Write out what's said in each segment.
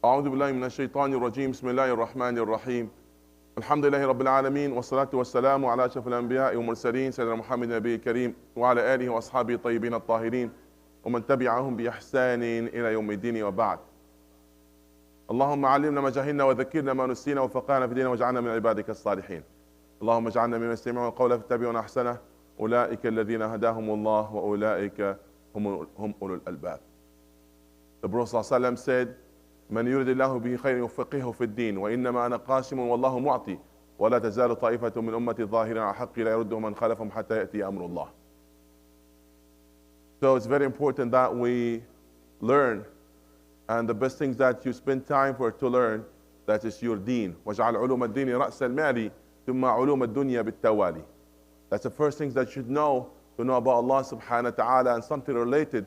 أعوذ بالله من الشيطان الرجيم بسم الله الرحمن الرحيم الحمد لله رب العالمين والصلاة والسلام على أشرف الأنبياء والمرسلين سيدنا محمد النبي الكريم وعلى آله وأصحابه الطيبين الطاهرين ومن تبعهم بإحسان إلى يوم الدين وبعد. اللهم علمنا ما جهلنا وذكرنا ما نسينا وفقهنا في ديننا واجعلنا من عبادك الصالحين. اللهم اجعلنا ممن يستمعون القول فيتبعون أحسنه أولئك الذين هداهم الله وأولئك هم أولو الألباب. The Prophet ﷺ said, من يرد الله به خير يفقهه في الدين وإنما أنا قاسم والله معطي ولا تزال طائفة من أمتي ظاهرين على حق لا يرده من خلفهم حتى يأتي أمر الله. So it's very important that we learn, and the best things that you spend time for to learn, that is your deen. وَاجْعَلْ عُلُومَ الدِّينِ رَأْسَ الْمَالِ ثُمَّ عُلُومَ الدُّنْيَا بِالتَّوَالِ. That's the first things that you should know, to know about Allah subhanahu wa ta'ala and something related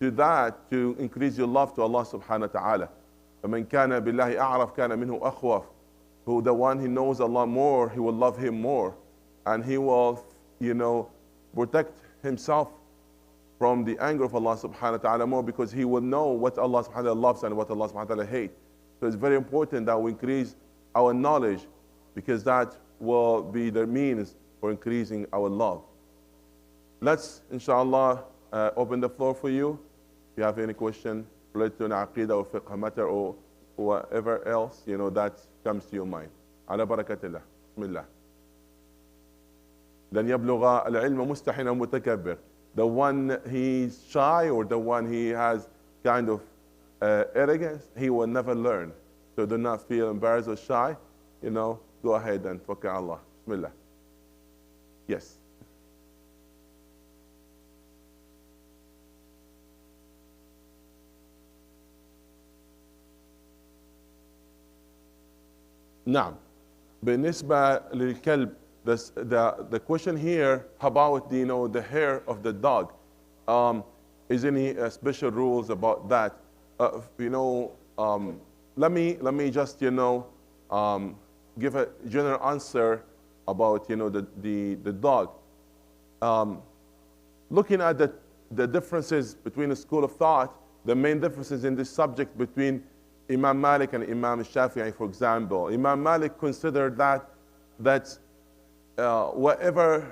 to that to increase your love to Allah subhanahu wa ta'ala. فَمَنْ كَانَ بِاللَّهِ أَعْرَفْ كَانَ مِنْهُ أَخْوَفْ. Who the one who knows Allah more, he will love him more, and he will, protect himself from the anger of Allah subhanahu wa ta'ala more, because he will know what Allah subhanahu wa ta'ala loves and what Allah subhanahu wa ta'ala hates. So it's very important that we increase our knowledge, because that will be the means for increasing our love. Let's, inshallah, open the floor for you. If you have any question related to an aqidah or fiqh matter or whatever else, that comes to your mind. على بركة الله. بسم الله. لن يبلغ العلم مستحيا متكبر. The one he's shy or the one he has kind of arrogance, he will never learn. So do not feel embarrassed or shy. Go ahead and tawakkal Allah. Bismillah. Yes. نعم. بالنسبة للكلب, the question here about the hair of the dog. Is any special rules about that? Let me just give a general answer about the dog. Looking at the differences between the school of thought, the main differences in this subject between Imam Malik and Imam Shafi'i, for example. Imam Malik considered that whatever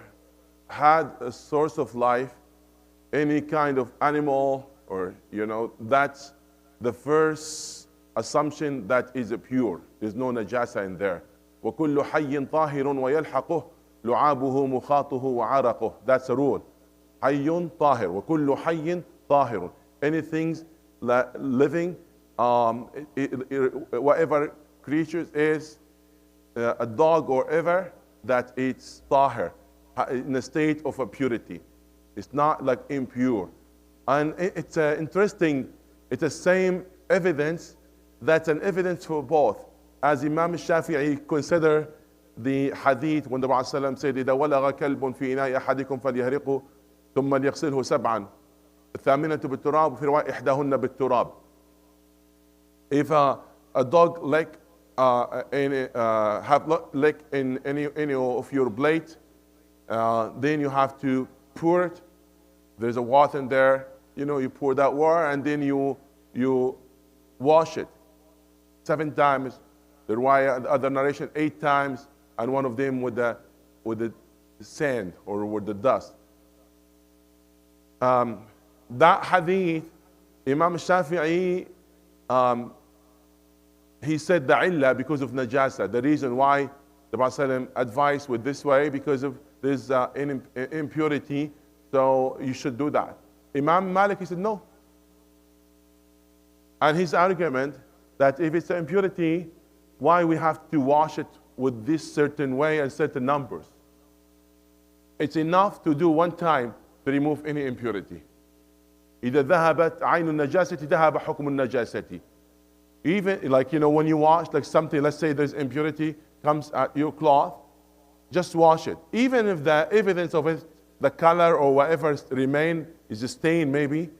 had a source of life, any kind of animal, or that's the first assumption that is pure. There's no najasa in there. وَكُلُّ حَيٍّ طَاهِرٌ وَيَلْحَقُهُ لُعَابُهُ مُخَاطُهُ وَعَرَقُهُ. That's a rule. حَيٌّ طَاهِرٌ وَكُلُّ حَيٍّ طَاهِرٌ. Anything living, whatever creatures is, a dog or ever, that it's tahir, in a state of a purity. It's not like impure. And it's interesting, it's the same evidence, that's an evidence for both. As Imam Shafi'i consider the hadith when the Prophet said, إِذَا وَلَغَ كَلْبٌ فِي إِنَاءِ أَحَدِكُمْ فَلْيَهْرِقْهُ ثُمَّ لْيَغْسِلْهُ سَبْعًا الثامنة بالتراب وفي رواية إحداهن بالتراب. If a dog have lick in any of your plate, then you have to pour it. There's a water in there. You pour that water and then you wash it 7 times. The other narration 8 times, and one of them with the sand or with the dust. That hadith, Imam Shafi'i, he said the illah because of najasa. The reason why the Prophet advised with this way, because of this impurity, so you should do that. Imam Malik, he said no. And his argument that if it's an impurity, why we have to wash it with this certain way and certain numbers? It's enough to do one time to remove any impurity. إذا ذهبت عين النجاسة ذهب حكم النجاسة. Even when you wash something, let's say there's impurity comes at your cloth, just wash it. Even if the evidence of it, the color or whatever remain is a stain maybe.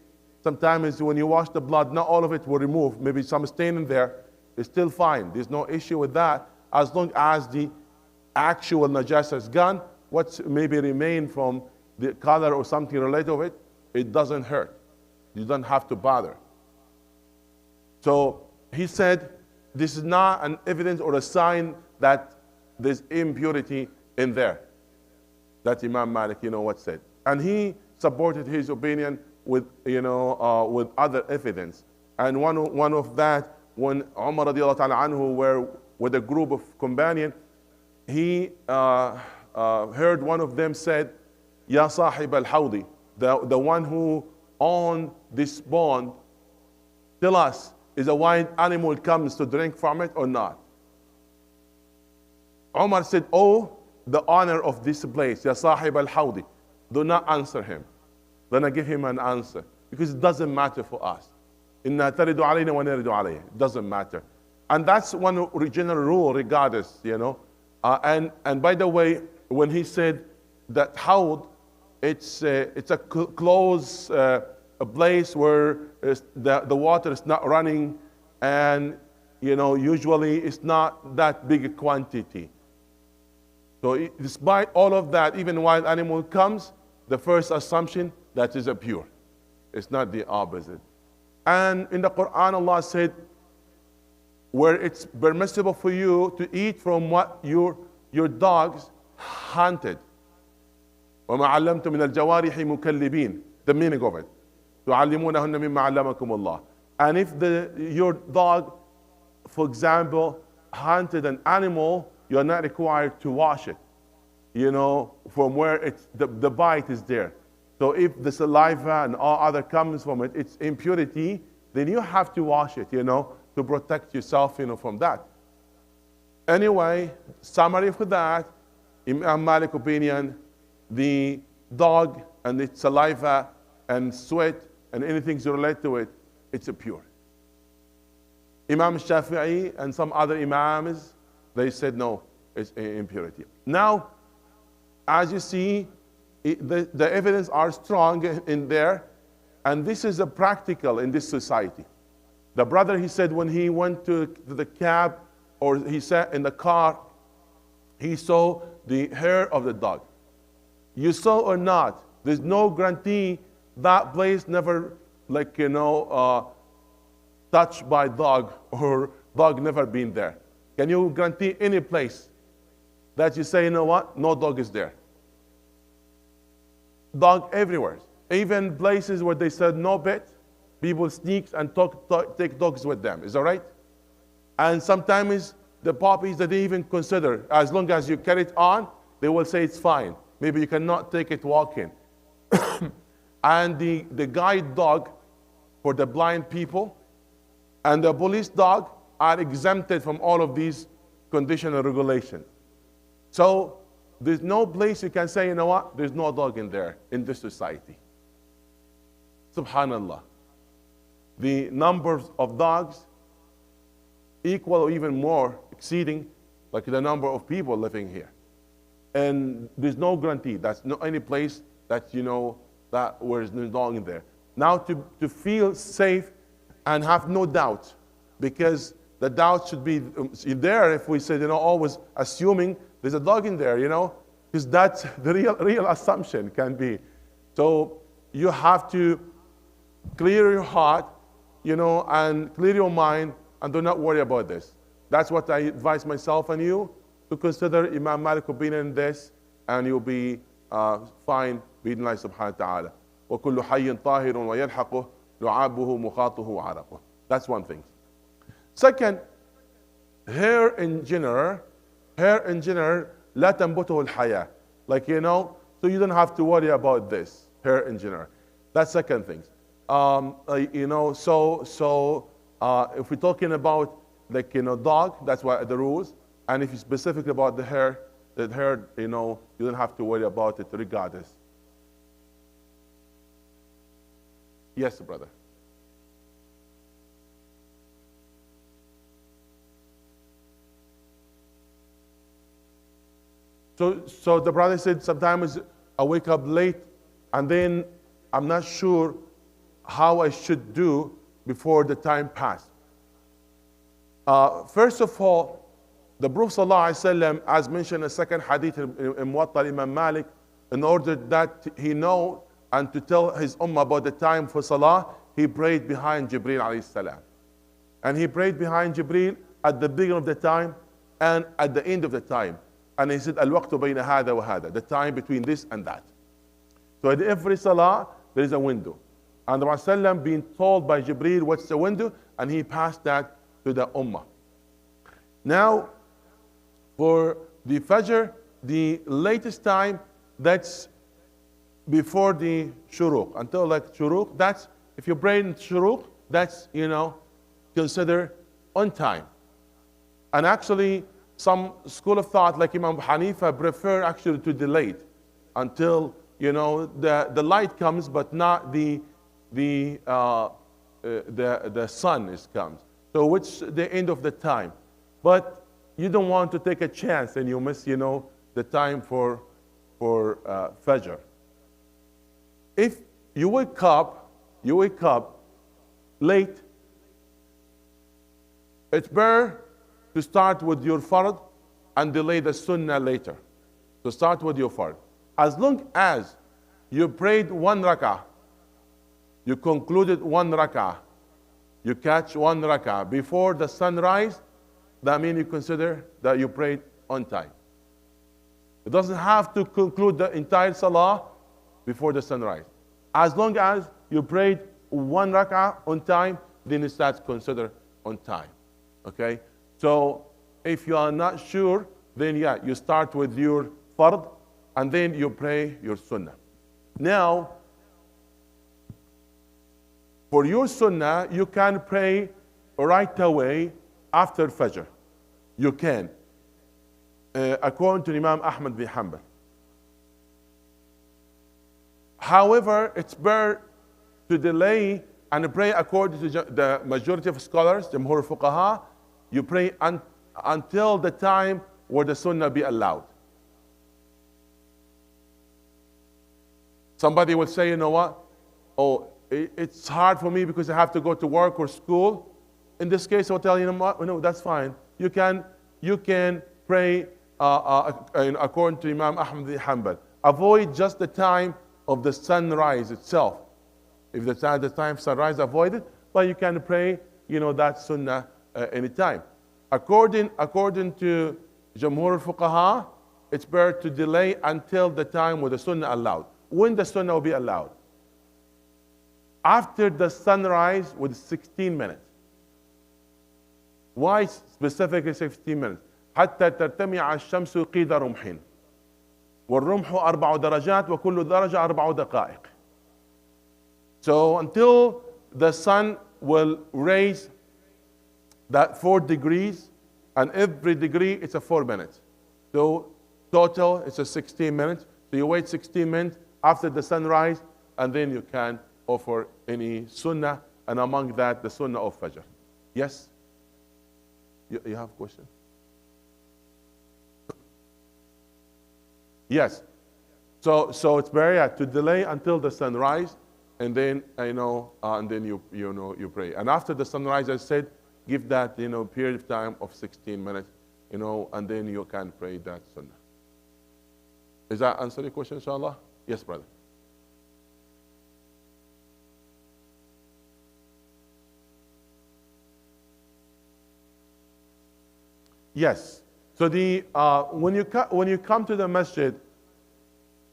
Sometimes when you wash the blood, not all of it will remove. Maybe some stain in there, it's still fine. There's no issue with that. As long as the actual najasa is gone, what maybe remain from the color or something related to it, it doesn't hurt. You don't have to bother. So he said, this is not an evidence or a sign that there's impurity in there. That Imam Malik, what said. And he supported his opinion with, with other evidence. And one of that, when Umar radiallahu ta'ala anhu were with a group of companions, he heard one of them said, Ya sahib al-hawdi, the one who owned this pond, tell us, is a wild animal comes to drink from it or not? Umar said, oh, the honor of this place, Ya sahib al-hawdi, do not answer him. Do not give him an answer, because it doesn't matter for us. Inna taridu alayna wa naridu alayhi. It doesn't matter. And that's one original rule regardless, and by the way, when he said that hawd, it's a closed a place where the water is not running, and usually it's not that big a quantity. So despite all of that, even wild animal comes, the first assumption that is a pure. It's not the opposite. And in the Quran, Allah said, where it's permissible for you to eat from what your dogs hunted. وَمَا عَلَّمْتُم مِّنَ الْجَوَارِحِ مُكَلِّبِينَ. The meaning of it. تُعَلِّمُونَهُنَّ مِمَّا عَلَّمَكُمُ اللَّهُ. And if your dog, for example, hunted an animal, you're not required to wash it, from where the bite is there. So if the saliva and all other comes from it, it's impurity, then you have to wash it, to protect yourself, from that. Anyway, summary for that, Imam Malik's opinion, the dog and its saliva and sweat and anything related to it, it's pure. Imam Shafi'i and some other imams, they said no, it's impurity. Now, as you see, the evidence are strong in there, and this is a practical in this society. The brother, he said, when he went to the cab, or he sat in the car, he saw the hair of the dog. You saw or not, there's no guarantee that place never, touched by dog, or dog never been there. Can you guarantee any place that you say, what, no dog is there? Dog everywhere. Even places where they said no pet, people sneak and take dogs with them. Is that right? And sometimes the puppies that they even consider, as long as you carry it on, they will say it's fine. Maybe you cannot take it walking. And the guide dog for the blind people and the police dog are exempted from all of these conditions and regulations. So there's no place you can say, what, there's no dog in there, in this society. Subhanallah. The numbers of dogs equal or even more, exceeding the number of people living here. And there's no guarantee. That's no any place that that where there's no dog in there. Now to feel safe and have no doubt, because the doubt should be there if we said, always assuming there's a dog in there, because that's the real assumption can be. So you have to clear your heart, and clear your mind, and do not worry about this. That's what I advise myself and you, to consider Imam Malik's opinion in this, and you'll be fine بإذن الله سبحانه وتعالى. وكل حي طاهر ويلحقه لعابه مخاطه وعرقه. That's one thing. Second, hair in general لا تنبته الحياة. So you don't have to worry about this, hair in general. That's second thing. If we're talking about dog, that's what the rules. And if it's specific about the hair, you don't have to worry about it regardless. Yes, brother. So the brother said, sometimes I wake up late and then I'm not sure how I should do before the time passed. First of all, the Prophet ﷺ, as mentioned in the second hadith in Muwatta Imam Malik, in order that he know and to tell his ummah about the time for salah, he prayed behind Jibreel alayhi salam. And he prayed behind Jibreel at the beginning of the time and at the end of the time. And he said, Al-waqtu bayna hada wa hada, the time between this and that. So in every salah, there is a window. And the Prophet being told by Jibreel what's the window, and he passed that to the Ummah. Now, for the Fajr, the latest time, that's before the Shuruq. Until like Shuruq, that's, if you pray in Shuruq, that's, considered on time. And actually, some school of thought, like Imam Hanifa, prefer actually to delay it until, the light comes, but not the sun comes. So which the end of the time. But you don't want to take a chance and you miss, the time for Fajr. If you wake up late, it's better to start with your fard and delay the sunnah later. To start with your fard. As long as you prayed one rak'ah, you concluded one rak'ah, you catch one rak'ah before the sunrise, that means you consider that you prayed on time. It doesn't have to conclude the entire salah before the sunrise. As long as you prayed one rak'ah on time, then it's that's considered on time. Okay? So if you are not sure, then you start with your fard and then you pray your sunnah. Now, for your sunnah, you can pray right away after Fajr. You can, according to Imam Ahmad bin Hanbal. However, it's better to delay and pray according to the majority of scholars, Jamhur Fuqaha. You pray until the time where the sunnah be allowed. Somebody will say, you know what? Oh, it's hard for me because I have to go to work or school. In this case, I'll tell you, no, that's fine. You can pray according to Imam Ahmad bin Hanbal. Avoid just the time of the sunrise itself. If the time sunrise, avoid it. But you can pray, that sunnah anytime. According to Jamhur al-Fuqaha, it's better to delay until the time where the sunnah allowed. When the sunnah will be allowed? After the sunrise with 16 minutes. Why specifically 16 minutes? حتى ترتمع الشمس قيد رمح والرمح 4 درجات وكل درجة 4 دقائق. So until the sun will raise that 4 degrees, and every degree it's a 4 minutes. So total it's a 16 minutes. So you wait 16 minutes after the sunrise, and then you can offer any sunnah, and among that the sunnah of Fajr. Yes? You have a question? Yes. So it's better to delay until the sunrise, and then and then you pray. And after the sunrise, I said, give that period of time of 16 minutes, and then you can pray that sunnah. Does that answer your question, inshallah? Yes, brother. Yes. So when you come to the masjid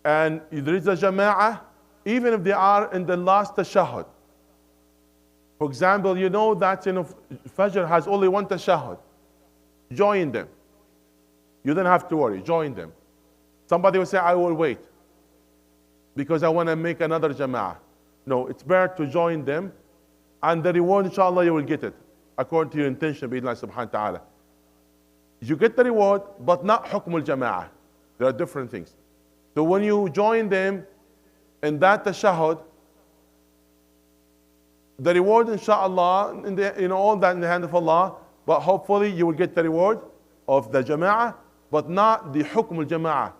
and there is a jama'ah, even if they are in the last tashahhud. For example, you know that Fajr has only one tashahhud. Join them. You don't have to worry. Join them. Somebody will say, I will wait because I want to make another jama'ah. No, it's better to join them, and the reward, inshallah, you will get it according to your intention, bi-idhnillah subhanahu wa ta'ala. You get the reward, but not hukm al-jama'ah. There are different things. So when you join them in that tashahhud, the reward, inshallah, all that in the hand of Allah, but hopefully you will get the reward of the jama'ah, but not the hukm al-jama'ah.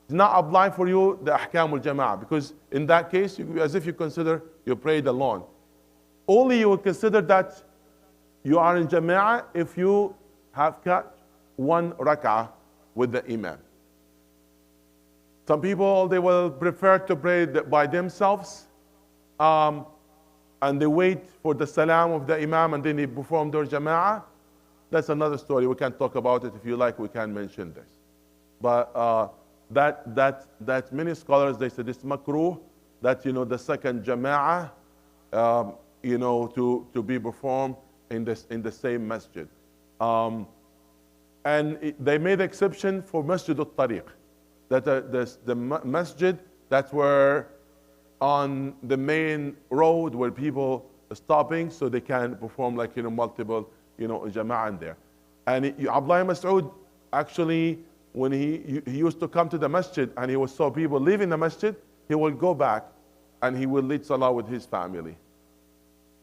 It's not apply for you the ahkam al-jama'ah, because in that case, as if you consider you prayed alone. Only you will consider that you are in jama'ah if you have cut one rak'ah with the imam. Some people, they will prefer to pray by themselves. and they wait for the salam of the imam and then they perform their jama'ah, that's another story. We can talk about it if you like. We can mention this. But that many scholars, they say this makruh, that the second jama'ah, to be performed in the same masjid. They made exception for Masjid al-Tariq, that the masjid that were on the main road where people are stopping, so they can perform like multiple jama'ah in there. And Abdullah Mas'ud, actually, when he used to come to the masjid and he saw people leaving the masjid, he will go back and he will lead salah with his family.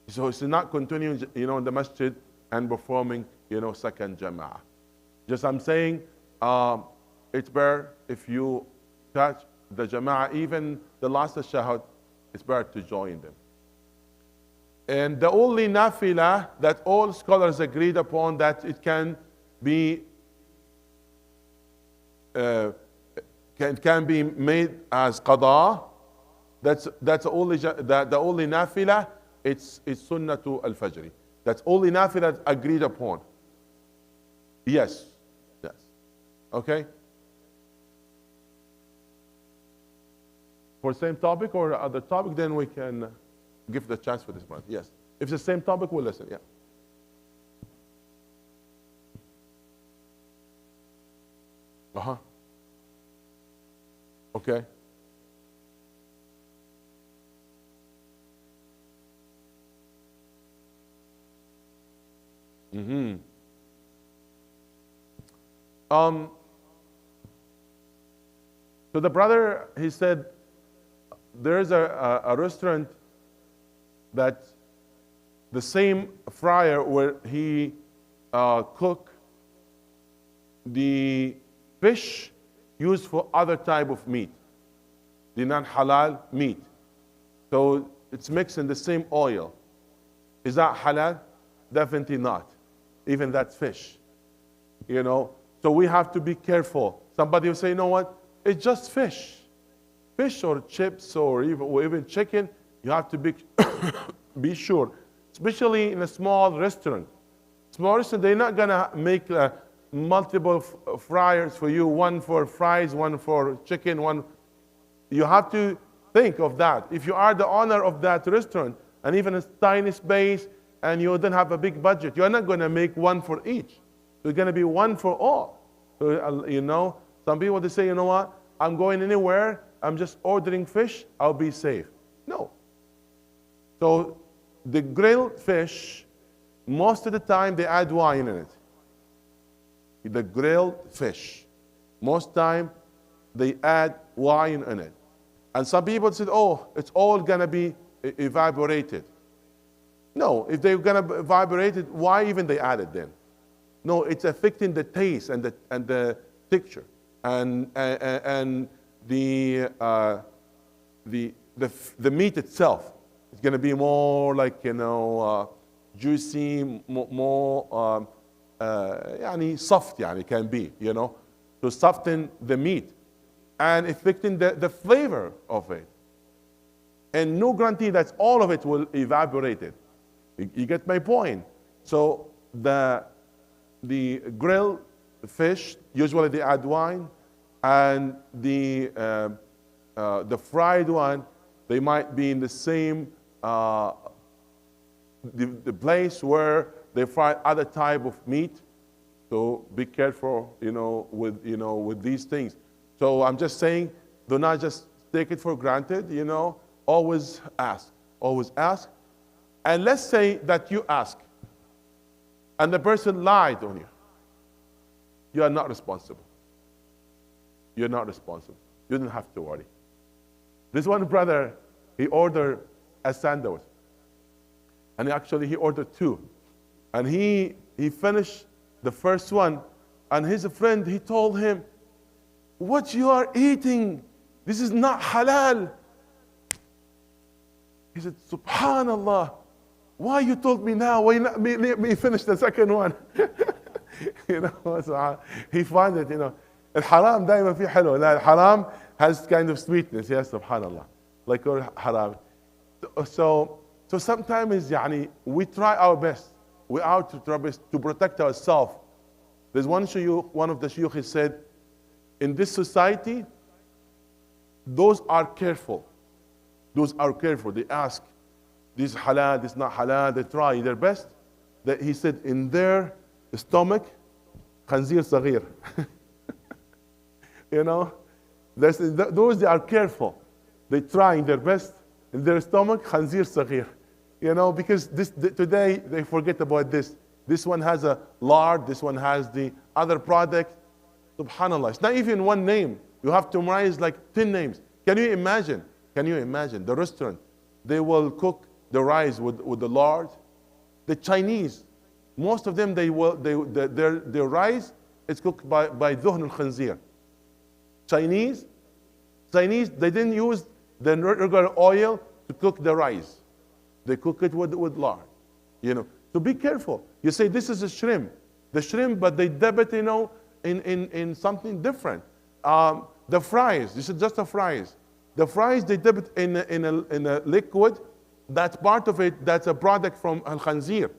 So he's not continuing in the masjid and performing second jama'ah. Just I'm saying, it's better if you touch the jama'ah, even the last shahad, it's better to join them. And the only nafilah that all scholars agreed upon that it can be can be made as qada, that's the only nafilah, it's sunnatu al-fajr. That's only nafilah that's agreed upon. Yes. Okay? For same topic or other topic, then we can give the chance for this month. Yes. If it's the same topic, we'll listen. Yeah. Uh-huh. Okay. Mm-hmm. So the brother, he said, there's a restaurant that the same fryer where he cook the fish used for other type of meat, the non-halal meat. So it's mixed in the same oil. Is that halal? Definitely not. Even that fish, So we have to be careful. Somebody will say, you know what? It's just fish. Fish or chips or even chicken, you have to be sure. Especially in a small restaurant. Small restaurant, they're not gonna make multiple fryers for you, one for fries, one for chicken, one. You have to think of that. If you are the owner of that restaurant, and even a tiny space, and you don't have a big budget, you're not gonna make one for each. It's gonna be one for all. So, some people, they say, you know what? I'm going anywhere, I'm just ordering fish, I'll be safe. No. So the grilled fish, most of the time they add wine in it. The grilled fish, most time they add wine in it. And some people said, oh, it's all gonna be evaporated. No, if they're gonna evaporate it, why even they add it then? No, it's affecting the taste and the texture and the meat itself. It's going to be more like juicy, more soft. It can be to soften the meat and affecting the flavor of it. And no guarantee that all of it will evaporate it. You get my point. So the grilled fish, usually they add wine, and the fried one, they might be in the same the place where they fry other type of meat. So be careful, with these things. So I'm just saying, do not just take it for granted. Always ask. Always ask. And let's say that you ask, and the person lied on you. You are not responsible. You're not responsible. You don't have to worry. This one brother, he ordered a sandwich. And he ordered two. And he finished the first one. And his friend, he told him, what you are eating, this is not halal. He said, Subhanallah, why you told me now? Why not let me finish the second one? So he finds it, الحرام دائما فيه حلو. الحرام has kind of sweetness, yes, subhanallah. Like haram. So So sometimes يعني, we try our best. We are to try best to protect ourselves. There's one of the shuyukh said, in this society, those are careful. Those are careful. They ask, this is halal, this is not halal. They try their best. That he said, in their stomach, khanzir saghir. You know, those they are careful. They try their best. In their stomach, khanzir saghir. You know, because today they forget about this. This one has a lard. This one has the other product. Subhanallah. It's not even one name. You have to memorize like 10 names. Can you imagine? Can you imagine the restaurant? They will cook the rice with the lard. The Chinese, most of them, their rice is cooked by dhuhn al-khanzir. Chinese, they didn't use the regular oil to cook the rice. They cook it with lard. You know, so be careful. You say this is a shrimp, the shrimp, but they dip it, you know, in something different. The fries, this is just a fries. The fries, they dip it in a liquid. That's part of it. That's a product from al-khanzir.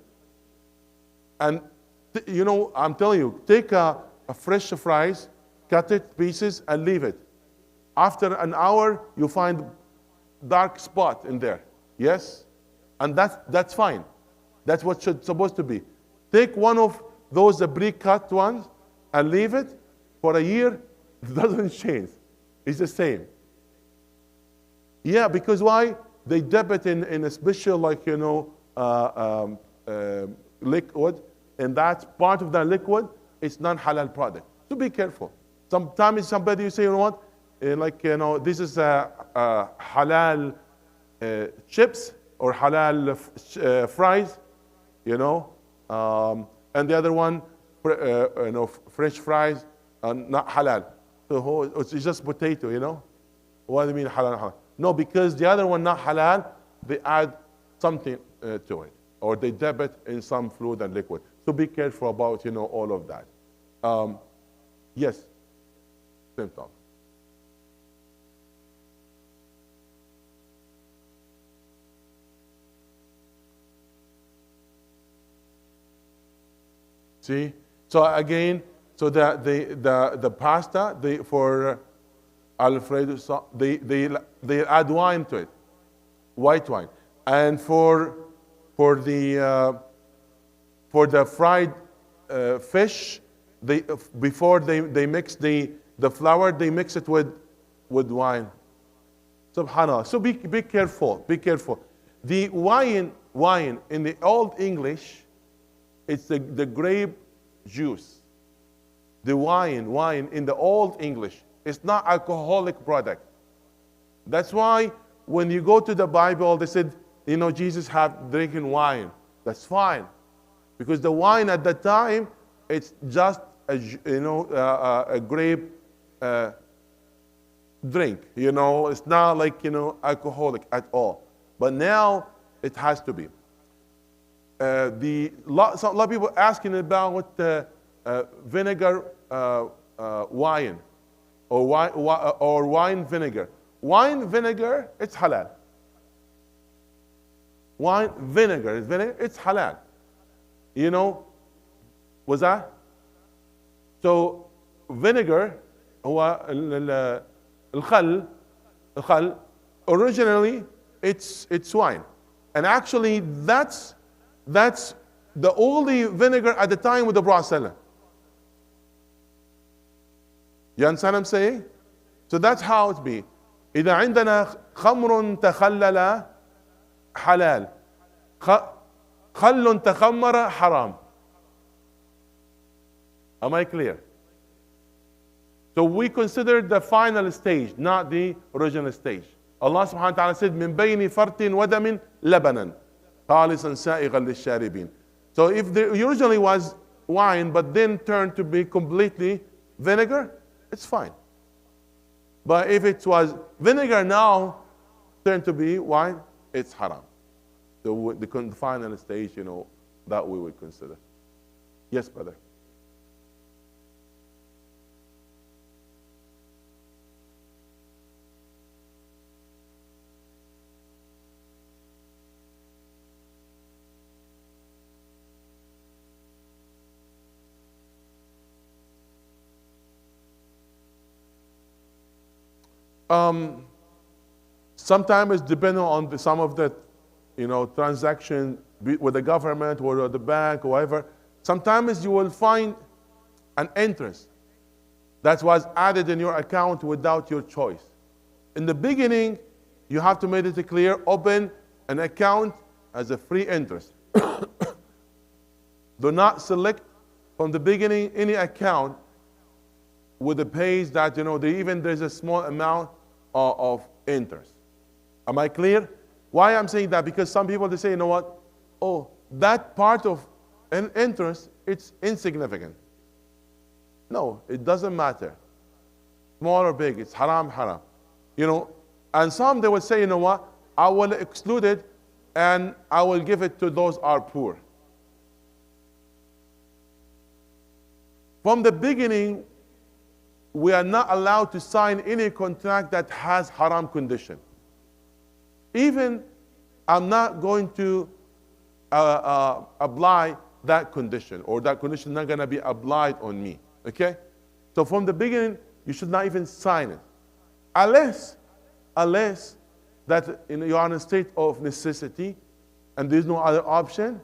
And you know, I'm telling you, take a fresh fries, cut it pieces, and leave it. After an hour, you find dark spot in there. Yes, and that's fine. That's what supposed to be. Take one of those pre-cut ones and leave it for a year. It doesn't change. It's the same. Yeah, because why? They dip it in a special, like, you know, liquid, and that's part of that liquid. It's non-halal product. So be careful. Sometimes somebody you say, you know what, like, you know, this is a halal chips or halal fries, you know, and the other one, you know, French fries, not halal. So it's just potato, you know. What do you mean halal? No, because the other one not halal, they add something to it, or they dip it in some fluid and liquid. So be careful about, you know, all of that. Yes, same thought. See, so again, so the pasta for Alfredo sauce, they add wine to it, white wine, and for the fried fish, before they mix the flour, they mix it with wine. Subhanallah. So be careful. Be careful. The wine in the Old English, it's the grape juice. The wine in the Old English. It's not alcoholic product. That's why when you go to the Bible, they said, you know, Jesus had drinking wine. That's fine, because the wine at that time, it's just a grape drink. You know, it's not like, you know, alcoholic at all. But now it has to be. A lot of people asking about vinegar wine. Or wine vinegar. Wine vinegar, it's halal. Wine vinegar, it's halal. You know, was that? So vinegar, هو الخل, originally it's wine, and actually that's the only vinegar at the time with the Prophet. You understand what I'm saying? So that's how it be. إذا عندنا خمر تخلل حلال، خل تخمر حرام. Am I clear? So we consider the final stage, not the original stage. Allah subhanahu wa ta'ala said, من بين فرط ودم لبنا خالصا سائغا للشاربين. So if there originally was wine, but then turned to be completely vinegar, it's fine. But if it was vinegar now turned to be wine, it's haram. So the final stage, you know, that we would consider. Yes, brother. Um, Sometimes it's depending on some of the, transaction with the government or the bank or whatever. Sometimes you will find an interest that was added in your account without your choice. In the beginning, you have to make it clear, open an account as a free interest. Do not select from the beginning any account with a page that, there's a small amount of interest. Am I clear? Why I'm saying that? Because some people, they say, you know what? Oh, that part of an interest, it's insignificant. No, it doesn't matter. Small or big, it's haram, haram. And some, they would say, you know what? I will exclude it and I will give it to those who are poor. From the beginning, we are not allowed to sign any contract that has haram condition. Even I'm not going to apply that condition, or that condition is not going to be applied on me. Okay? So from the beginning, you should not even sign it. Unless that you are in a state of necessity and there's no other option,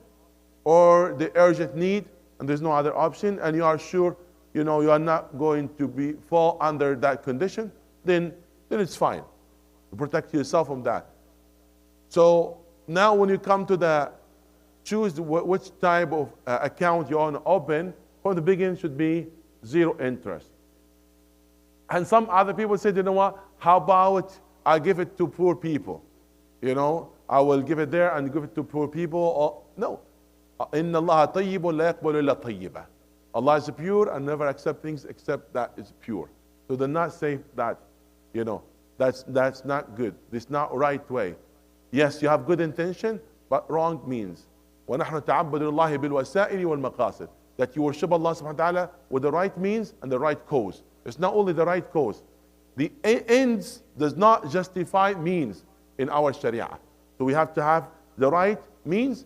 or the urgent need and there's no other option, and you are sure you are not going to fall under that condition, then it's fine. You protect yourself from that. So now when you come to choose which type of account you want to open, from the beginning should be zero interest. And some other people said, you know what, how about I give it to poor people? I will give it there and give it to poor people. Or, no. إِنَّ اللَّهَ طَيِّبٌ لَا يَقْبَلُ إِلَّا طَيِّبًا. Allah is pure and never accept things except that is pure. So do not say that, that's not good. This is not right way. Yes, you have good intention, but wrong means. وَنَحْنُ تَعَبَّدُ اللَّهِ بِالْوَسَائِلِ وَالْمَقَاصِدِ. That you worship Allah subhanahu wa ta'ala with the right means and the right cause. It's not only the right cause. The ends does not justify means in our Sharia. So we have to have the right means,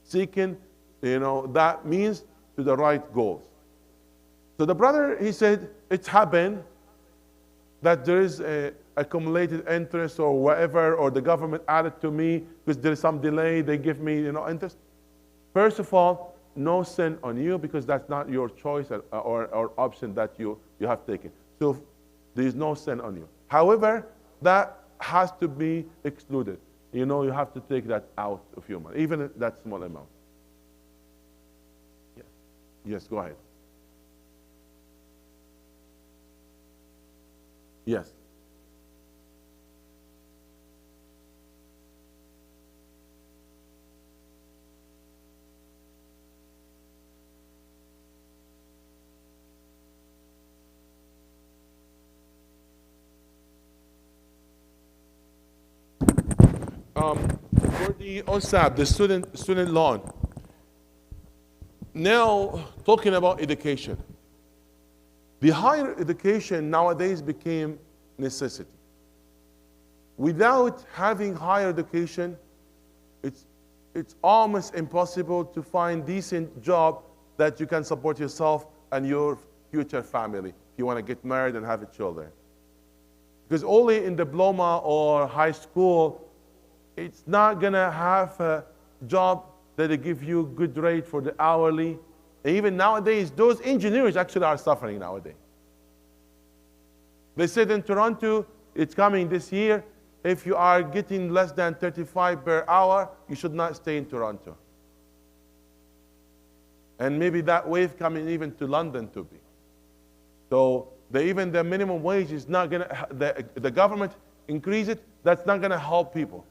seeking, that means to the right goals. So the brother, he said, it happened that there is accumulated interest or whatever, or the government added to me because there is some delay, they give me, interest. First of all, no sin on you, because that's not your choice or option that you have taken. So there is no sin on you. However, that has to be excluded. You have to take that out of your money, even that small amount. Yes, yes, go ahead. Yes. For the OSAP, the student loan. Now, talking about education. The higher education nowadays became necessity. Without having higher education, it's almost impossible to find decent job that you can support yourself and your future family if you want to get married and have children. Because only in diploma or high school, it's not going to have a job that they give you good rate for the hourly. And even nowadays, those engineers actually are suffering nowadays. They said in Toronto, it's coming this year, if you are getting less than 35 per hour, you should not stay in Toronto. And maybe that wave coming even to London to be. So even the minimum wage is not going to, the government increase it, that's not going to help people.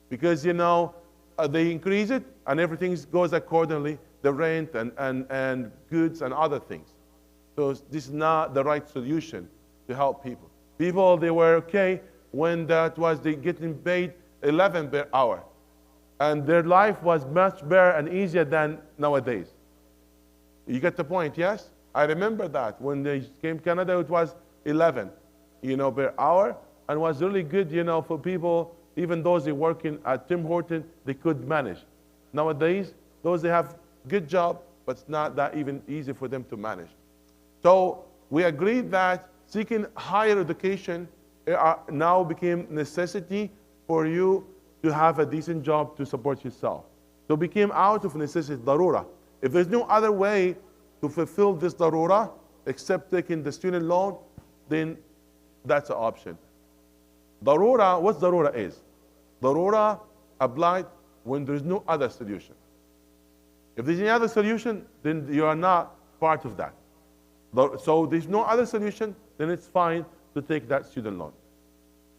Because, they increase it and everything goes accordingly, the rent and goods and other things. So this is not the right solution to help people. People, they were okay when they getting paid 11 per hour. And their life was much better and easier than nowadays. You get the point, yes? I remember that. When they came to Canada, it was 11, per hour. And was really good, for people. Even those they working at Tim Horton, they could manage. Nowadays, those they have good job, but it's not that even easy for them to manage. So we agreed that seeking higher education now became necessity for you to have a decent job to support yourself. So became out of necessity, darura. If there's no other way to fulfill this darura except taking the student loan, then that's an option. Darura, what darura is? Darura applied when there's no other solution. If there's any other solution, then you are not part of that. So there's no other solution, then it's fine to take that student loan.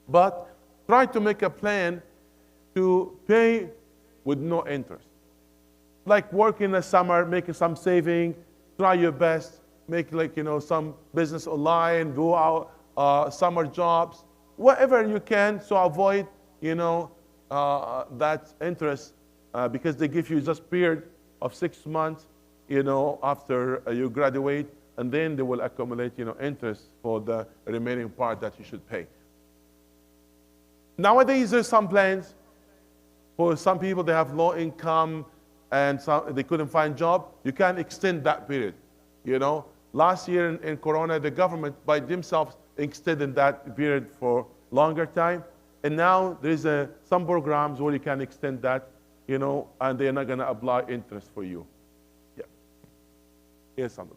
But try to make a plan to pay with no interest. Like work in the summer, making some saving, try your best, make some business online, go out, summer jobs, whatever you can, so avoid that interest because they give you just period of 6 months after you graduate, and then they will accumulate interest for the remaining part that you should pay. Nowadays there's some plans for some people. They have low income and they couldn't find job. You can extend that period. Last year in Corona, the government by themselves extended that period for longer time. And now there's some programs where you can extend that, and they're not going to apply interest for you. Yeah. Yes, Sandra.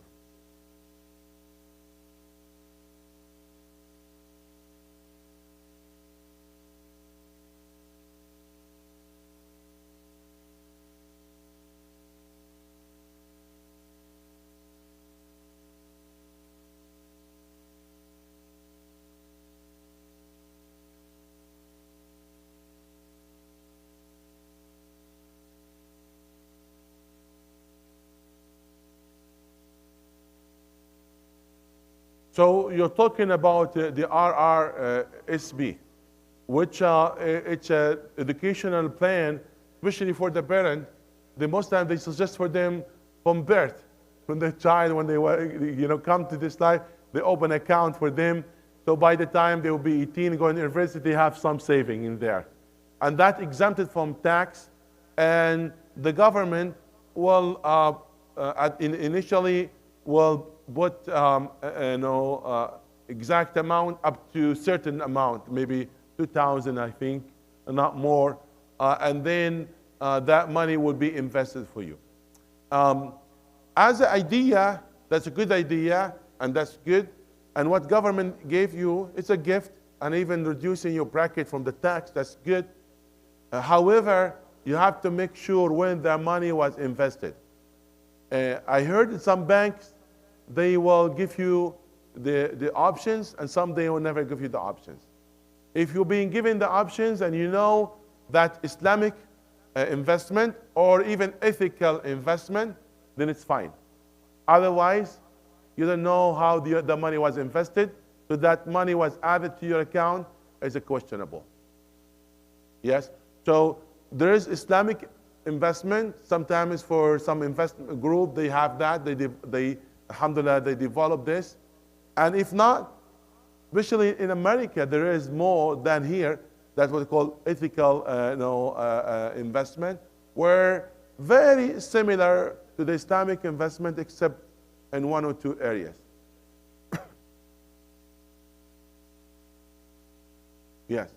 So you're talking about the RRSB, which it's an educational plan, especially for the parent. The most time they suggest for them from birth, from the child when they come to this life, they open an account for them. So by the time they will be 18, going to university, they have some saving in there, and that exempted from tax. And the government will initially will put exact amount up to certain amount, maybe 2,000, I think, not more, and then that money will be invested for you. As an idea, that's a good idea, and that's good. And what government gave you, it's a gift, and even reducing your bracket from the tax, that's good. However, you have to make sure when the money was invested. I heard in some banks, they will give you the options, and some they will never give you the options. If you're being given the options and you know that Islamic investment or even ethical investment, then it's fine. Otherwise, you don't know how the money was invested, so that money was added to your account is questionable. Yes? So there is Islamic investment. Sometimes for some investment group, they have that. They alhamdulillah, they develop this. And if not, especially in America, there is more than here. That's what we call ethical investment, where very similar to the Islamic investment, except in one or two areas. Yes.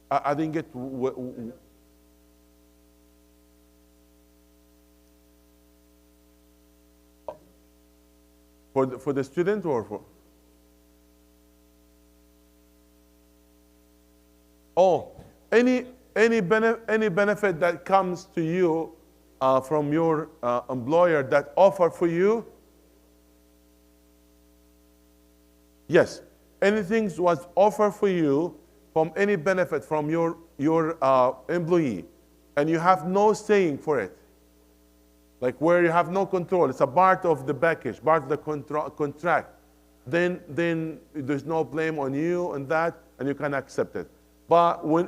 I didn't get for the student or for? Oh, any benefit that comes to you from your employer that offer for you? Yes, anything was offered for you from any benefit from your employee, and you have no saying for it. Like where you have no control, it's a part of the package, part of the contract. Then there's no blame on you and that, and you can accept it. But when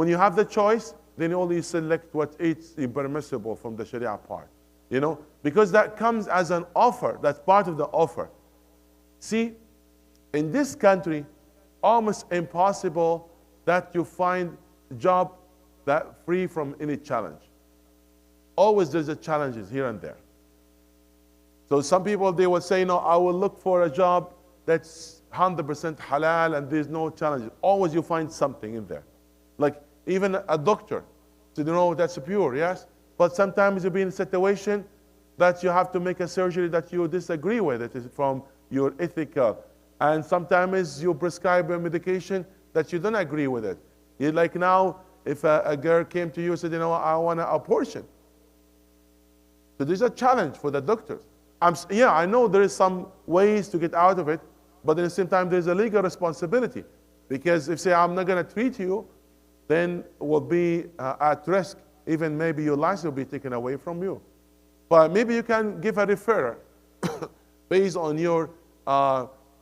you have the choice, then only select what is permissible from the Sharia part. Because that comes as an offer. That's part of the offer. See, in this country, almost impossible that you find a job that free from any challenge. Always there's a challenges here and there. So some people, they will say, no, I will look for a job that's 100% halal and there's no challenges. Always you find something in there. Like even a doctor, so you know that's pure, yes? But sometimes you'll be in a situation that you have to make a surgery that you disagree with. It is from your ethical. And sometimes you prescribe a medication that you don't agree with it. Like now, if a girl came to you and said, you know, I want an abortion. So there's a challenge for the doctors. Yeah, I know there is some ways to get out of it, but at the same time, there's a legal responsibility. Because if say, I'm not going to treat you, then will be at risk. Even maybe your license will be taken away from you. But maybe you can give a referral based on your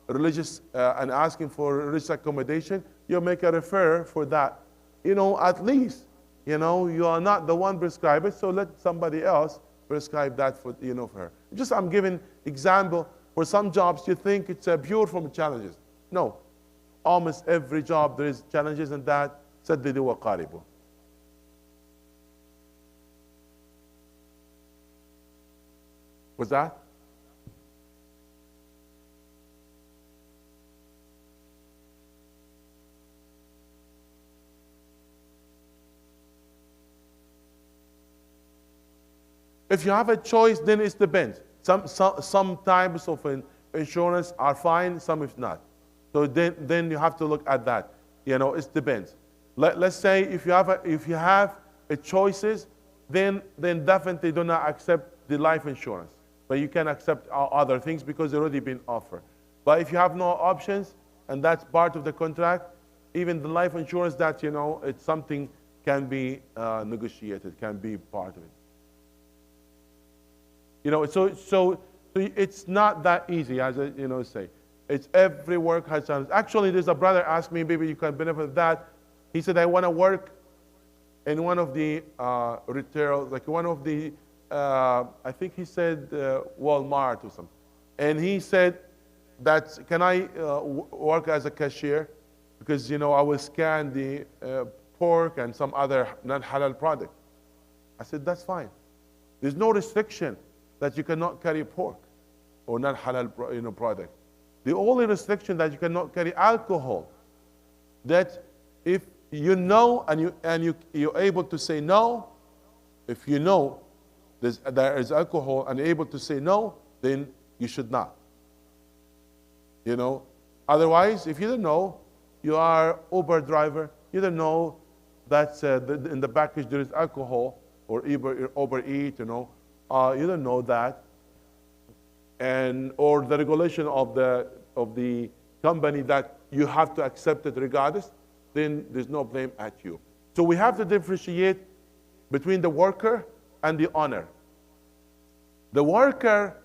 religious and asking for religious accommodation. You'll make a referral for that. You know, at least, you know, you are not the one prescribe it, so let somebody else prescribe that for, you know, for her. Just I'm giving example. For some jobs, you think it's pure from challenges. No. Almost every job there is challenges, and that سددوا وقاربوا. What's that? If you have a choice, then it depends. Some types of insurance are fine, some if not. So then you have to look at that. You know, it depends. Let's say if you have a choices, then definitely do not accept the life insurance. But you can accept other things because they've already been offered. But if you have no options, and that's part of the contract, even the life insurance, that, you know, it's something can be negotiated, can be part of it. You know, so it's not that easy, as I, you know, say. It's every work has challenges. Actually, there's a brother asked me, maybe you can benefit of that. He said, I want to work in one of the retail, like one of the, I think he said Walmart or something. And he said that, can I work as a cashier? Because, you know, I will scan the pork and some other non-halal product. I said, that's fine. There's no restriction that you cannot carry pork or non-halal, you know, product. The only restriction that you cannot carry alcohol. That if you know and you're able to say no, if you know there is alcohol and you're able to say no, then you should not. You know, otherwise, if you don't know, you are Uber driver, you don't know that in the package there is alcohol, or Uber Eat, you know, you don't know that, and or the regulation of the company that you have to accept it regardless, then there's no blame at you. So we have to differentiate between the worker and the owner. The worker,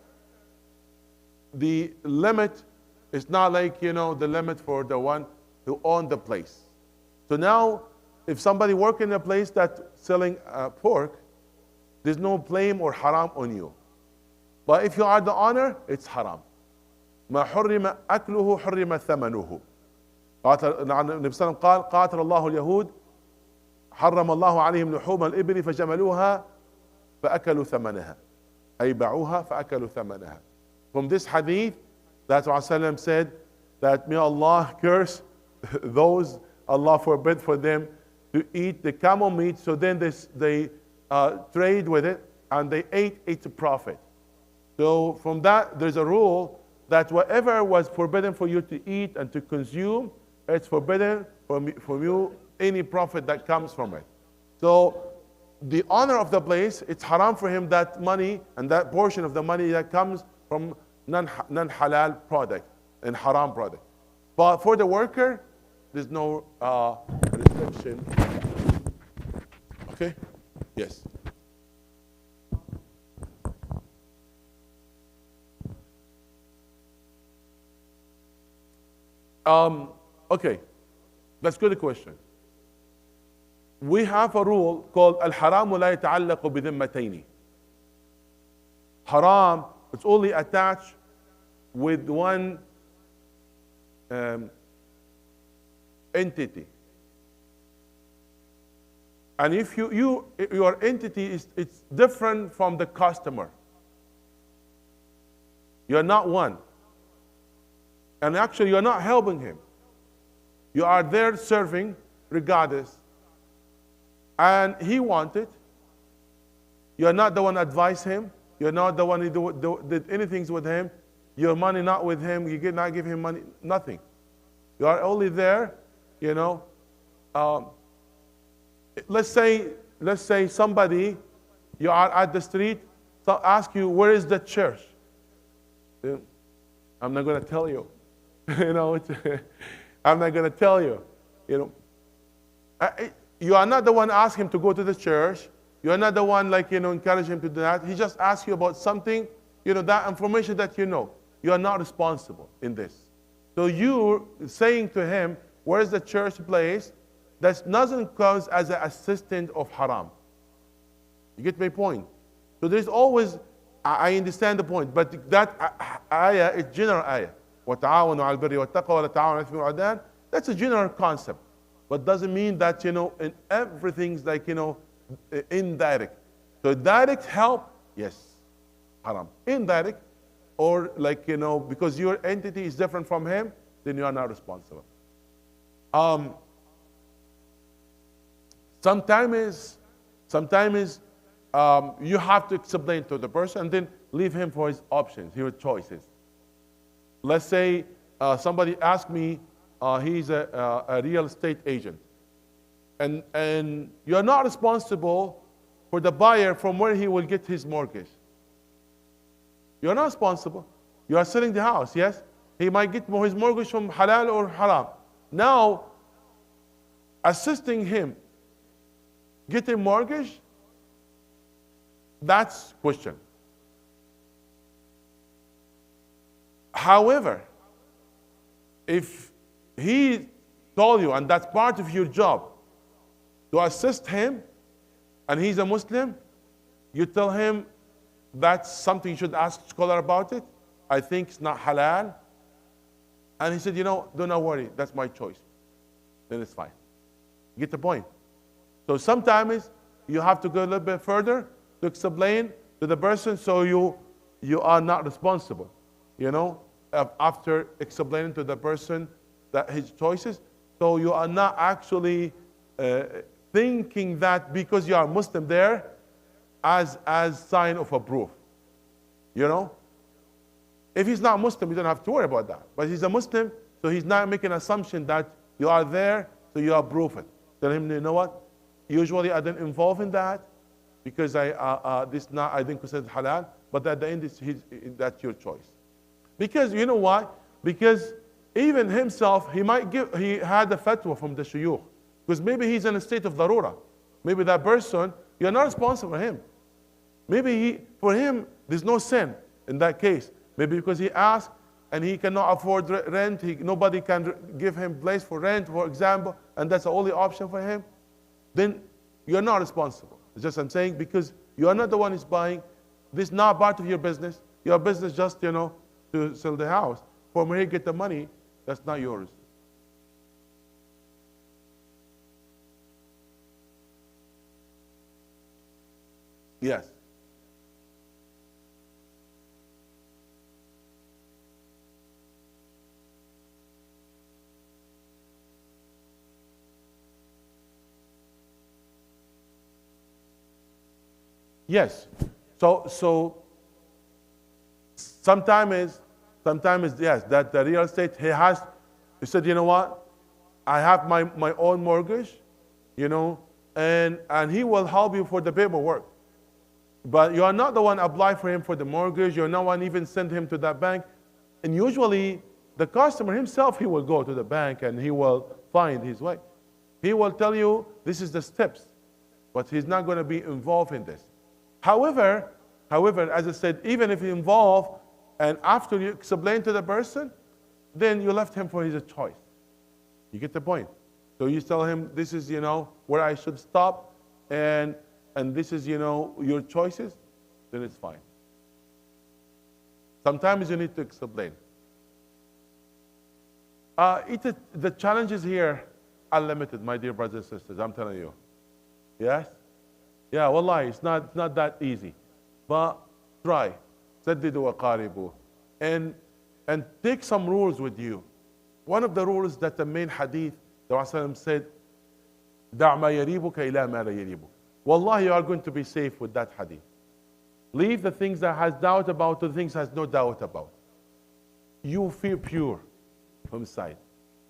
the limit is not like, you know, the limit for the one who owned the place. So now, if somebody works in a place that's selling pork, there's no blame or haram on you. But if you are the owner, it's haram. ما حرم أكله حرم ثمنه. النبي صلى الله عليه وسلم قال قاتل الله اليهود حرم الله عليهم لحوم الإبل فجملوها فأكلوا ثمنها. أي باعوها فأكلوا ثمنها. From this hadith, that Rasulullah said that may Allah curse those Allah forbid for them to eat the camel meat, so then they trade with it and they ate its profit. So from that, there's a rule that whatever was forbidden for you to eat and to consume, it's forbidden from you any profit that comes from it. So the owner of the place, it's haram for him that money and that portion of the money that comes from non-halal product and haram product. But for the worker, there's no restriction. Okay? Yes. Okay, that's a good question. We have a rule called al-haramu la yata'allaqu bidhimmatayni. Haram, it's only attached with one entity. And if your entity is it's different from the customer. You're not one. And actually, you're not helping him. You are there serving regardless. And he wanted. You're not the one advise him. You're not the one who did anything with him. Your money not with him. You did not give him money. Nothing. You are only there, you know. Let's say somebody, you are at the street, so ask you, where is the church? I'm not going to tell you. You know, I'm not going to tell you. You know, you are not the one asking him to go to the church. You are not the one, like, you know, encourage him to do that. He just asks you about something, you know, that information that you know. You are not responsible in this. So you saying to him, where is the church place? That doesn't count as an assistant of haram. You get my point? So there's always, I understand the point, but that ayah is general ayah. وَتَعَاوَنُوا عَلَى الْبِرِّ وَالتَّقْوَى وَلَا تَعَاوَنُوا عَلَى الْإِثْمِ وَالْعُدْوَانِ. That's a general concept. But doesn't mean that, you know, in everything's like, you know, indirect. So direct help, yes, haram. Indirect, or like, you know, because your entity is different from him, then you are not responsible. Sometimes you have to explain to the person and then leave him for his options, his choices. Let's say somebody asked me, he's a real estate agent, and you're not responsible for the buyer from where he will get his mortgage. You're not responsible. You are selling the house, yes? He might get his mortgage from halal or haram. Now, assisting him getting mortgage, that's question. However, if he told you, and that's part of your job, to assist him, and he's a Muslim, you tell him that's something you should ask a scholar about it. I think it's not halal. And he said, you know, do not worry, that's my choice. Then it's fine. You get the point? So sometimes you have to go a little bit further to explain to the person, so you are not responsible, you know, after explaining to the person that his choices. So you are not actually thinking that because you are Muslim there as sign of a proof, you know. If he's not Muslim, you don't have to worry about that. But he's a Muslim, so he's not making an assumption that you are there, so you are proof it. Tell him, you know what? Usually I don't involve in that because I didn't consider it halal. But at the end, that's your choice. Because you know why? Because even himself, he had a fatwa from the shuyukh. Because maybe he's in a state of darura. Maybe that person, you're not responsible for him. Maybe for him, there's no sin in that case. Maybe because he asked and he cannot afford rent, nobody can give him place for rent, for example, and that's the only option for him. Then you're not responsible. It's just I'm saying, because you are not the one who's buying. This is not part of your business. Your business just, you know, to sell the house. From where you get the money, that's not yours. Yes. Yes. So sometimes yes, that the real estate he said, you know what? I have my own mortgage, you know, and he will help you for the paperwork. But you are not the one apply for him for the mortgage. You're not one even send him to that bank. And usually the customer himself, he will go to the bank and he will find his way. He will tell you this is the steps, but he's not going to be involved in this. However, as I said, even if he involved and after you explain to the person, then you left him for his choice. You get the point? So you tell him this is, you know, where I should stop, and this is, you know, your choices, then it's fine. Sometimes you need to explain. The challenges here are limited, my dear brothers and sisters, I'm telling you. Yes? Yeah, wallahi, it's not that easy. But try. سددوا وقاربوا. and take some rules with you. One of the rules that the main hadith, the Prophet said, دع ما يريبك إلى ما لا يريبك. Wallahi, you are going to be safe with that hadith. Leave the things that has doubt about to the things has no doubt about. You feel pure from inside.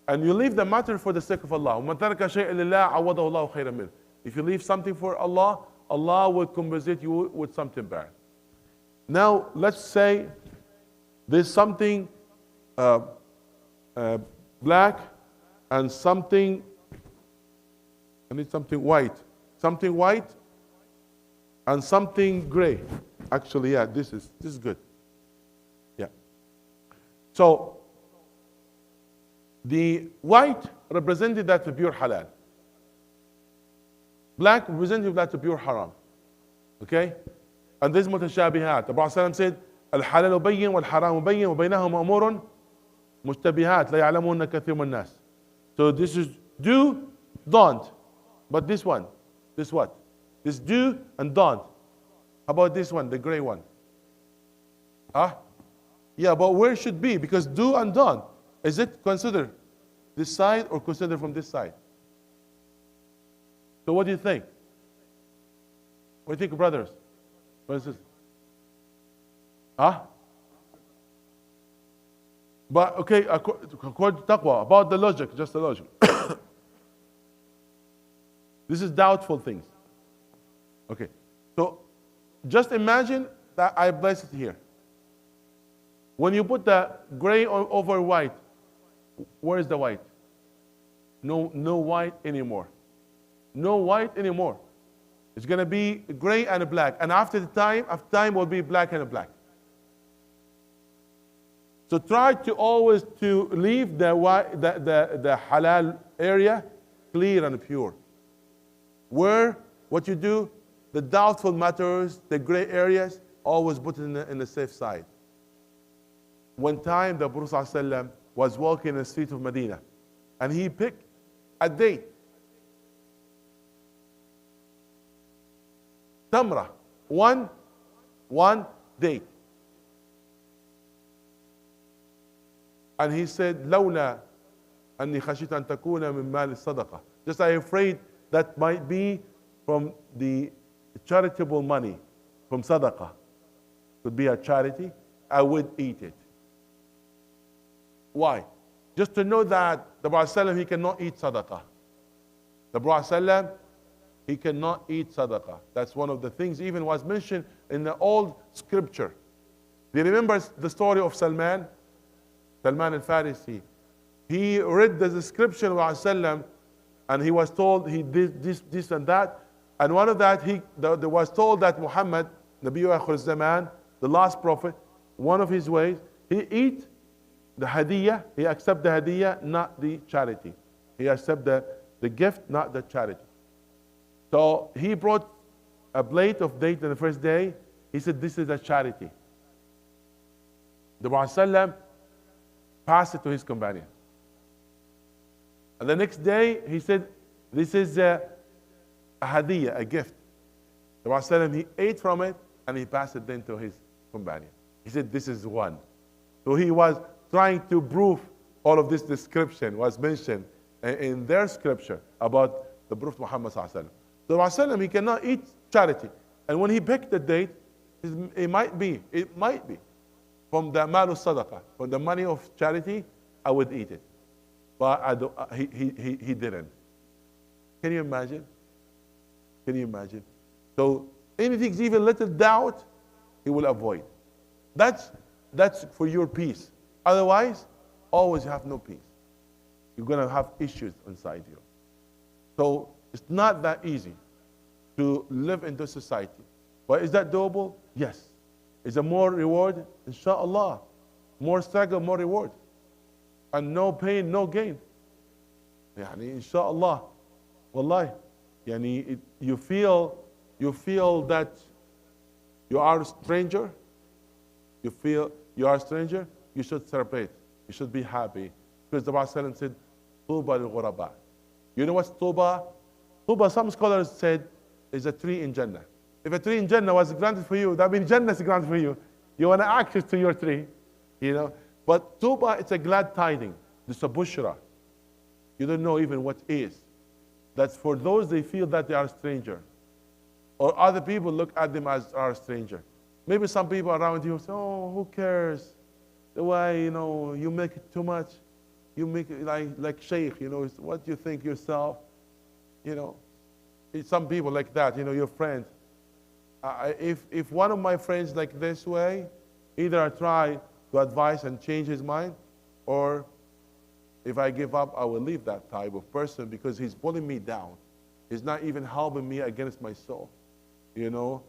And you leave the matter for the sake of Allah. وَمَنْ تَرَكَ شَيْءًا لِلَّهِ عَوَضَهُ اللَّهُ خَيْرًا مِنْهُ. If you leave something for Allah, Allah will compensate you with something better. Now, let's say there's something black and something, I need something white. Something white and something gray. Actually, yeah, this is good. Yeah. So, the white represented that to pure halal. Black represented that to pure haram. Okay? And this is mutashabihat. The Prophet said, الحلال بين والحرام بين وبينهما أمور مشتبهات لا يعلمون كثير من الناس. So this is do, don't. But this one, this what? This do and don't. How about this one, the gray one? Huh? Yeah, but where it should be? Because do and don't. Is it considered this side or considered from this side? So what do you think? What do you think, brothers? What is this? Huh? But okay, according to taqwa, about the logic, just the logic. This is doubtful things. Okay, so just imagine that I place it here. When you put the gray over white, where is the white? No white anymore. No white anymore. It's going to be gray and black. And after time will be black and black. So try to always to leave the halal area clear and pure. Where what you do, the doubtful matters, the gray areas, always put in the safe side. One time the Prophet ﷺ was walking in the street of Medina and he picked a date. Tamra, one date. And he said, لولا أني خشيت أن تكون من مال الصدقة. Just I am afraid that might be from the charitable money, from sadaqah. Could be a charity, I would eat it. Why? Just to know that the Prophet he cannot eat sadaqah. The Prophet he cannot eat sadaqah. That's one of the things even was mentioned in the old scripture. Do you remember the story of Salman al-Farisi? He read the description of Prophet and he was told he did this and that. And one of that, there was told that Muhammad, Nabiyyu Akhir Zaman, the last prophet, one of his ways, he eat the hadiyah, he accept the hadiyah, not the charity. He accept the gift, not the charity. So he brought a plate of date on the first day. He said, this is a charity. The Prophet passed it to his companion. And the next day, he said, this is a hadiyah, a gift. The Prophet he ate from it and he passed it then to his companion. He said, this is one. So he was trying to prove all of this description was mentioned in their scripture about the Prophet Muhammad sallallahu. The Prophet he cannot eat charity. And when he picked the date, it might be from the malu sadaqah, from the money of charity, I would eat it. But he didn't. Can you imagine? Can you imagine? So anything, even little doubt, he will avoid. That's for your peace. Otherwise, always have no peace. You're going to have issues inside you. So it's not that easy to live in this society. But is that doable? Yes. Is there more reward? Inshallah. More struggle, more reward. And no pain, no gain. يعني inshallah. Wallahi. يعني you feel that you are a stranger. You feel you are a stranger. You should celebrate. You should be happy. Because the Prophet said, Tuba al-ghuraba. You know what's Tuba? Tuba, some scholars said, is a tree in Jannah. If a tree in Jannah was granted for you, that means Jannah is granted for you. You want access to your tree. You know? But tuba, it's a glad tiding. It's a bushra. You don't know even what is. That's for those they feel that they are a stranger. Or other people look at them as are a stranger. Maybe some people around you say, oh, who cares? The way, you know, you make it too much. You make it like sheikh, you know, what do you think yourself? You know, some people like that, you know, your friends. If one of my friends like this way, either I try to advise and change his mind, or if I give up, I will leave that type of person because he's pulling me down. He's not even helping me against my soul, you know.